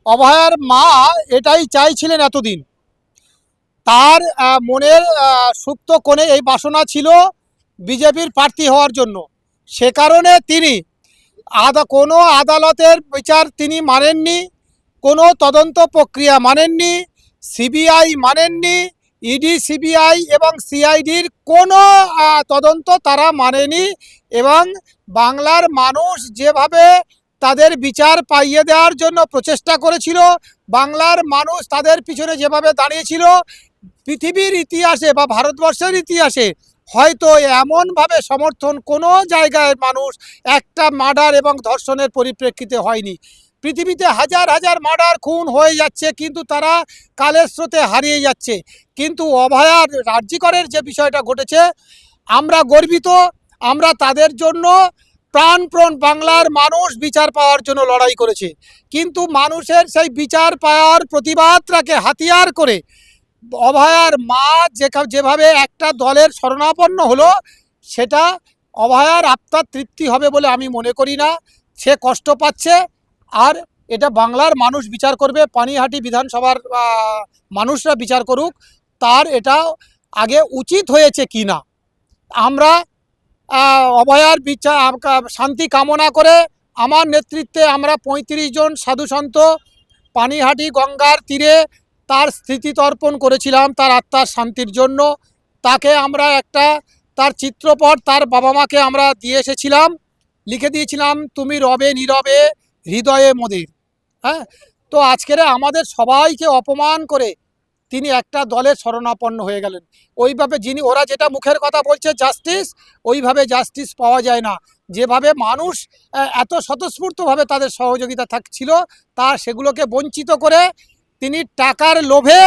অভয়ার মা এটাই চাইছিলেন এতদিন। তার মনের সুপ্ত কোণে এই বাসনা ছিল বিজেপির প্রার্থী হওয়ার জন্য। সে কারণে তিনি কোনো আদালতের বিচার তিনি মানেননি, কোনো তদন্ত প্রক্রিয়া মানেননি, সিবিআই মানেননি, ইডি সিবিআই এবং সিআইডির কোনো তদন্ত তারা মানেনি। এবং বাংলার মানুষ যেভাবে তাদের বিচার পাইয়ে দেওয়ার জন্য প্রচেষ্টা করেছিল, বাংলার মানুষ তাদের পিছনে যেভাবে দাঁড়িয়েছিল, পৃথিবীর ইতিহাসে বা ভারতবর্ষের ইতিহাসে হয়তো এমনভাবে সমর্থন কোনো জায়গায় মানুষ একটা মার্ডার এবং ধর্ষণের পরিপ্রেক্ষিতে হয়নি। পৃথিবীতে হাজার হাজার মার্ডার খুন হয়ে যাচ্ছে, কিন্তু তারা কালের স্রোতে হারিয়ে যাচ্ছে। কিন্তু অভয়ার রাজ্যিকরের যে বিষয়টা ঘটেছে, আমরা গর্বিত। আমরা তাদের জন্য প্রাণপণ বাংলার মানুষ বিচার পাওয়ার জন্য লড়াই করেছে, কিন্তু মানুষের সেই বিচার পাওয়ার প্রতিবাদটাকে হাতিয়ার করে অভয়ার মা যেভাবে একটা দলের শরণাপন্ন হলো, সেটা অভয়ার আত্মার তৃপ্তি হবে বলে আমি মনে করি না। সে কষ্ট পাচ্ছে, আর এটা বাংলার মানুষ বিচার করবে। পানিহাটি বিধানসভার মানুষরা বিচার করুক তার এটা আগে উচিত হয়েছে কি না। আমরা অভয়ার বিচার শান্তি কামনা করে আমার নেতৃত্বে আমরা ৩৫ জন সাধুসন্ত পানিহাটি গঙ্গার তীরে তার স্মৃতি তর্পণ করেছিলাম তার আত্মার শান্তির জন্য। তাকে আমরা একটা তার চিত্রপট তার বাবা মাকে আমরা দিয়ে এসেছিলাম, লিখে দিয়েছিলাম, তুমি রবে নীরবে হৃদয়ে মোদের। হ্যাঁ, তো আজকের আমাদের সবাইকে অপমান করে তিনি একটা দলের শরণাপন্ন হয়ে গেলেন। ওইভাবে ওরা যেটা মুখের কথা বলছে জাস্টিস, ওইভাবে জাস্টিস পাওয়া যায় না। যেভাবে মানুষ এত স্বতঃস্ফূর্তভাবে তাদের সহযোগিতা ছিল, তা সেগুলোকে বঞ্চিত করে তিনি টাকার লোভে,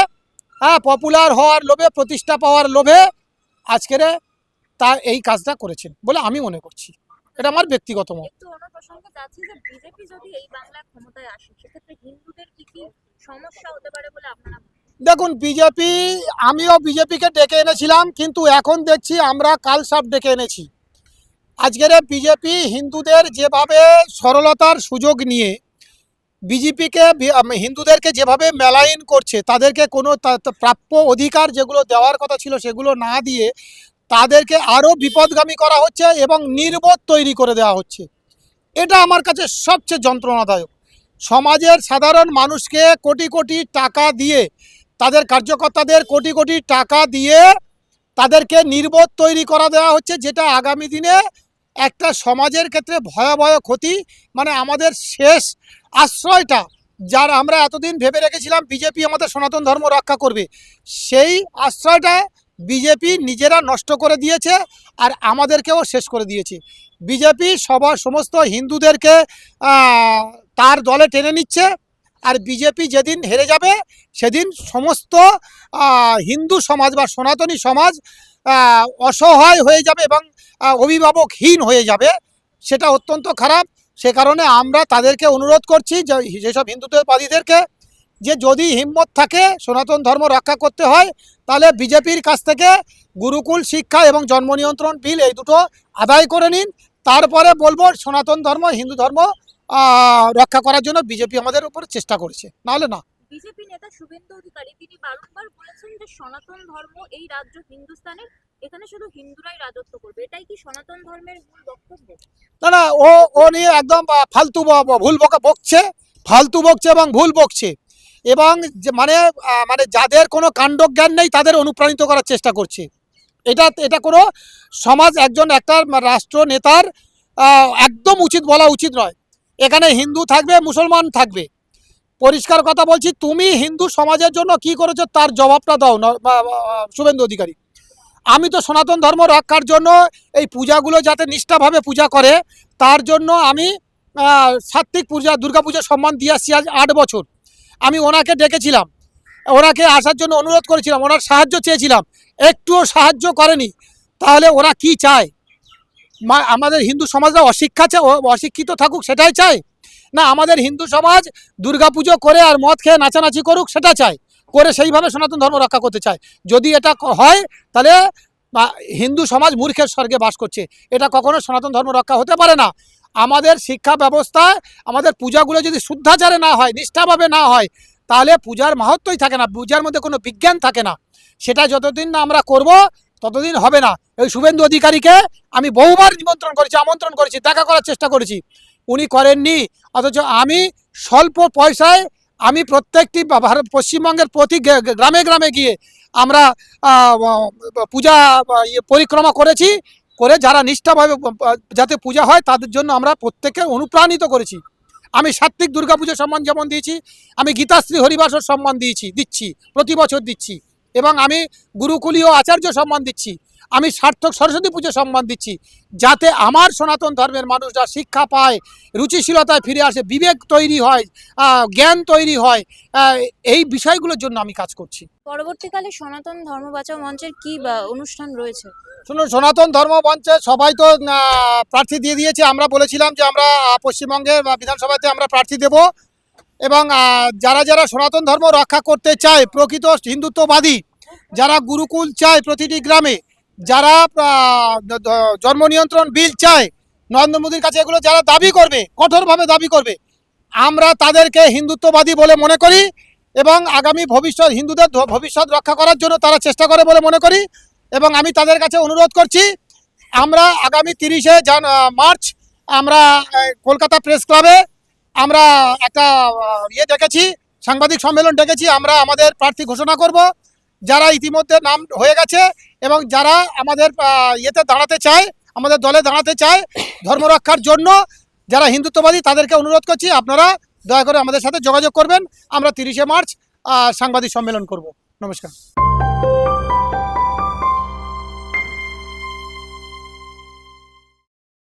পপুলার হওয়ার লোভে, প্রতিষ্ঠা পাওয়ার লোভে আজকের তা এই কাজটা করেছেন বলে আমি মনে করছি। এটা আমার ব্যক্তিগত মত। বিজেপি যদি এই বাংলায় ক্ষমতায় আসে, সেক্ষেত্রে হিন্দুদের কি কি সমস্যা হতে পারে বলে আপনারা? দেখুন, বিজেপি, আমিও বিজেপিকে ডেকে এনেছিলাম, কিন্তু এখন দেখছি আমরা কালসাপ ডেকে এনেছি। আজকের বিজেপি হিন্দুদের যেভাবে সরলতার সুযোগ নিয়ে বিজেপিকে হিন্দুদেরকে যেভাবে মেলাইন করছে, তাদেরকে কোনো প্রাপ্য অধিকার যেগুলো দেওয়ার কথা ছিল সেগুলো না দিয়ে তাদেরকে আরও বিপদগামী করা হচ্ছে এবং নির্বোধ তৈরি করে দেওয়া হচ্ছে। এটা আমার কাছে সবচেয়ে যন্ত্রণাদায়ক। সমাজের সাধারণ মানুষকে কোটি কোটি টাকা দিয়ে, তাদের কার্যকর্তাদের কোটি কোটি টাকা দিয়ে তাদেরকে নির্বোধ তৈরি করা দেওয়া হচ্ছে, যেটা আগামী দিনে একটা সমাজের ক্ষেত্রে ভয়াবহ ক্ষতি। মানে আমাদের শেষ আশ্রয়টা, যার আমরা এতদিন ভেবে রেখেছিলাম বিজেপি আমাদের সনাতন ধর্ম রক্ষা করবে, সেই আশ্রয়টা বিজেপি নিজেরা নষ্ট করে দিয়েছে আর আমাদেরকেও শেষ করে দিয়েছে। বিজেপি সমস্ত হিন্দুদেরকে তার দলে টেনে নিচ্ছে, আর বিজেপি যেদিন হেরে যাবে সেদিন সমস্ত হিন্দু সমাজ বা সনাতনী সমাজ অসহায় হয়ে যাবে এবং অভিভাবকহীন হয়ে যাবে। সেটা অত্যন্ত খারাপ। সে কারণে আমরা তাদেরকে অনুরোধ করছি, যেসব হিন্দুত্ববাদীদেরকে, যে যদি হিম্মত থাকে সনাতন ধর্ম রক্ষা করতে হয়, তাহলে বিজেপির কাছ থেকে গুরুকুল শিক্ষা এবং জন্ম নিয়ন্ত্রণ বিল এই দুটো আদায় করে নিন। তারপরে বলবো সনাতন ধর্ম, হিন্দু ধর্ম রক্ষা করার জন্য বিজেপি আমাদের উপর চেষ্টা করেছে, নাহলে না। বিজেপি নেতা শুভেন্দু অধিকারী তিনি বারংবার বলেছেন যে সনাতন ধর্ম এই রাজ্য হিন্দুস্তানের, এখানে শুধু হিন্দুরাই রাজত্ব করবে। এটাই কি সনাতন ধর্মের মূল বক্তব্য? না না, ও নিয়ে একদম ফালতু বকছে এবং ভুল বকছে, এবং মানে মানে যাদের কোনো কাণ্ডজ্ঞান নেই তাদের অনুপ্রাণিত করার চেষ্টা করছে। এটা কোনো সমাজ, একটা রাষ্ট্র নেতার একদম বলা উচিত নয়। এখানে হিন্দু থাকবে, মুসলমান থাকবে। পরিষ্কার কথা বলছি, তুমি হিন্দু সমাজের জন্য কি করেছো তার জবাবটা দাও শুভেন্দু অধিকারী। আমি তো সনাতন ধর্ম রক্ষার জন্য এই পূজাগুলো যাতে নিষ্ঠাভাবে পূজা করে তার জন্য আমি সাত্ত্বিক পূজা, দুর্গা পূজা সম্মান দিয়ে আসছি আজ 8 বছর। আমি ওনাকে ডেকেছিলাম, ওনাকে আসার জন্য অনুরোধ করেছিলাম, ওনার সাহায্য চেয়েছিলাম, একটুও সাহায্য করেনি। তাহলে ওরা কি চায়? আমাদের হিন্দু সমাজরা অশিক্ষিত থাকুক সেটাই চায়? না, আমাদের হিন্দু সমাজ দুর্গা পুজো করে আর মদ খেয়ে নাচানাচি করুক সেটা চায়, করে সেইভাবে সনাতন ধর্ম রক্ষা করতে চায়। যদি এটা হয় তাহলে হিন্দু সমাজ মূর্খের স্বর্গে বাস করছে। এটা কখনো সনাতন ধর্ম রক্ষা হতে পারে না। আমাদের শিক্ষা ব্যবস্থায় আমাদের পূজাগুলো যদি শুদ্ধাচারে না হয়, নিষ্ঠাভাবে না হয়, তাহলে পূজার মাহাত্ম্যই থাকে না, পূজার মধ্যে কোনো বিজ্ঞান থাকে না। সেটা যতদিন না আমরা করব ততদিন হবে না। এই শুভেন্দু অধিকারীকে আমি বহুবার নিমন্ত্রণ করেছি, আমন্ত্রণ করেছি, দেখা করার চেষ্টা করেছি, উনি করেননি। অথচ আমি স্বল্প পয়সায় আমি প্রত্যেকটি পশ্চিমবঙ্গের প্রতি গ্রামে গ্রামে গিয়ে আমরা পূজা পরিক্রমা করেছি, করে যারা নিষ্ঠাভাবে যাতে পূজা হয় তাদের জন্য আমরা প্রত্যেককে অনুপ্রাণিত করেছি। আমি সাত্বিক দুর্গাপুজো সম্মান যেমন দিয়েছি, আমি গীতাশ্রী হরিবাসর সম্মান দিচ্ছি, প্রতি বছর দিচ্ছি, এবং আমি গুরুকুলীয় আচার্য সম্মান দিচ্ছি, আমি সার্থক সরস্বতী পুজো সম্মান দিচ্ছি, যাতে আমার সনাতন ধর্মের মানুষরা শিক্ষা পায়, রুচিশীলতায় ফিরে আসে, বিবেক তৈরি হয়, জ্ঞান তৈরি হয়, এই বিষয়গুলোর জন্য আমি কাজ করছি। পরবর্তীকালে সনাতন ধর্ম বাঁচাও মঞ্চের কি অনুষ্ঠান রয়েছে? শুনুন, সনাতন ধর্ম মঞ্চে সবাই তো প্রার্থী দিয়ে দিয়েছে। আমরা বলেছিলাম যে আমরা পশ্চিমবঙ্গের বিধানসভাতে আমরা প্রার্থী দেব, এবং যারা যারা সনাতন ধর্ম রক্ষা করতে চায়, প্রকৃত হিন্দুত্ববাদী, যারা গুরুকুল চায় প্রতিটি গ্রামে, যারা জন্ম নিয়ন্ত্রণ বিল চায়, নরেন্দ্র মোদীর কাছে এগুলো যারা দাবি করবে, কঠোরভাবে দাবি করবে, আমরা তাদেরকে হিন্দুত্ববাদী বলে মনে করি, এবং আগামী ভবিষ্যৎ হিন্দুদের ভবিষ্যৎ রক্ষা করার জন্য তারা চেষ্টা করে বলে মনে করি। এবং আমি তাদের কাছে অনুরোধ করছি, আমরা আগামী 30শে মার্চ আমরা কলকাতা প্রেস ক্লাবে আমরা একটা ডেকেছি, সাংবাদিক সম্মেলন ডেকেছি। আমরা আমাদের প্রার্থী ঘোষণা করব, যারা ইতিমধ্যে নাম হয়ে গেছে এবং যারা আমাদের ইয়েতে দাঁড়াতে চায়, আমাদের দলে দাঁড়াতে চায় ধর্ম রক্ষার জন্য, যারা হিন্দুত্ববাদী, তাদেরকে অনুরোধ করছি আপনারা দয়া করে আমাদের সাথে যোগাযোগ করবেন। আমরা 30শে মার্চ সাংবাদিক সম্মেলন করব। নমস্কার।